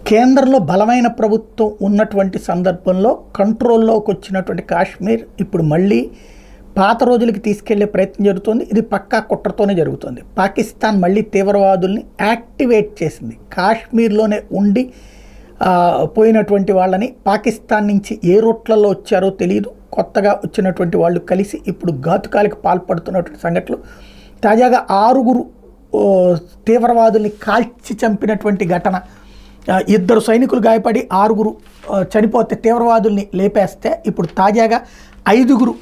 కేంద్రంలో బలమైన ప్రభుత్వం ఉన్నటువంటి సందర్భంలో కంట్రోల్లోకి వచ్చినటువంటి కాశ్మీర్ ఇప్పుడు మళ్ళీ పాత రోజులకి తీసుకెళ్లే ప్రయత్నం జరుగుతుంది. ఇది పక్కా కుట్రతోనే జరుగుతుంది. పాకిస్తాన్ మళ్ళీ తీవ్రవాదుల్ని యాక్టివేట్ చేసింది. కాశ్మీర్లోనే ఉండి పోయినటువంటి వాళ్ళని పాకిస్తాన్ నుంచి ఏ రూట్లలో వచ్చారో తెలియదు, కొత్తగా వచ్చినటువంటి వాళ్ళు కలిసి ఇప్పుడు ఘాతుకాలకు పాల్పడుతున్నటువంటి సంఘటనలు. తాజాగా 6 తీవ్రవాదుల్ని కాల్చి చంపినటువంటి ఘటన, 2 సైనికులు గాయపడి 6 చనిపోతే తీవ్రవాదుల్ని లేపేస్తే ఇప్పుడు తాజాగా 5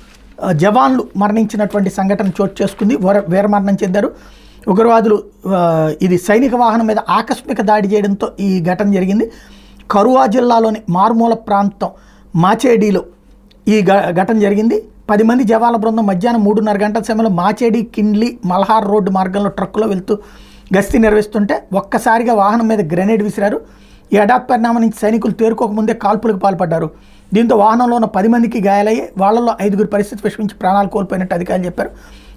జవాన్లు మరణించినటువంటి సంఘటన చోటు చేసుకుంది. వీరమరణం చెందారు ఉగ్రవాదులు. ఇది సైనిక వాహనం మీద ఆకస్మిక దాడి చేయడంతో ఈ ఘటన జరిగింది. కరువా జిల్లాలోని మారుమూల ప్రాంతం మాచేడీలో ఈ ఘటన జరిగింది. 10 మంది జవాన్ల బృందం మధ్యాహ్నం 3:30 గంటల సమయంలో మాచేడి కిండ్లీ మల్హార్ రోడ్డు మార్గంలో ట్రక్కులో వెళ్తూ గస్తీ నిర్వహిస్తుంటే ఒక్కసారిగా వాహనం మీద గ్రెనేడ్ విసిరారు. ఈ హఠాత్ పరిణామం నుంచి సైనికులు తేరుకోకముందే కాల్పులకు పాల్పడ్డారు. దీంతో వాహనంలో ఉన్న 10 మందికి గాయాలయ్యాయి. వాళ్ళలో 5 పరిస్థితి విషమించి ప్రాణాలు కోల్పోయినట్టు అధికారులు చెప్పారు.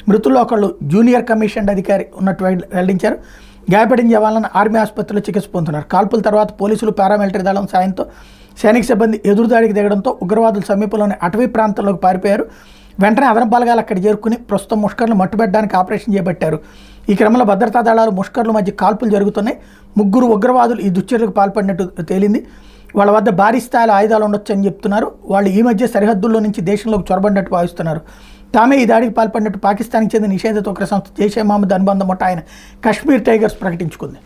మృతుల్లో ఒకళ్ళు జూనియర్ కమిషన్డ్ అధికారి ఉన్నట్టు వెల్లడించారు. గాయపడిన జవాన్లను ఆర్మీ ఆసుపత్రిలో చికిత్స పొందుతున్నారు. కాల్పుల తర్వాత పోలీసులు, పారామిలిటరీ దళం సాయంతో సైనిక సిబ్బంది ఎదురుదాడికి దిగడంతో ఉగ్రవాదుల సమీపంలోని అటవీ ప్రాంతంలోకి పారిపోయారు. వెంటనే అదనపు బలగాలు అక్కడ చేరుకుని ప్రస్తుతం ముష్కర్లు మట్టుబెట్టడానికి ఆపరేషన్ చేపట్టారు. ఈ క్రమంలో భద్రతా దళాలు ముష్కర్ల మధ్య కాల్పులు జరుగుతున్నాయి. 3 ఉగ్రవాదులు ఈ దుశ్చర్యలకు పాల్పడినట్టు తేలింది. వాళ్ళ వద్ద భారీ స్థాయిలో ఆయుధాలు ఉండొచ్చని చెప్తున్నారు. వాళ్ళు ఈ మధ్య సరిహద్దుల్లో నుంచి దేశంలోకి చొరబడినట్టు భావిస్తున్నారు. తామే ఈ దాడికి పాల్పడినట్టు పాకిస్తాన్కి చెందిన నిషేధిత ఉగ్ర సంస్థ జైషే మహమ్మద్ అనుబంధం ఆయన కశ్మీర్ టైగర్స్ ప్రకటించుకుంది.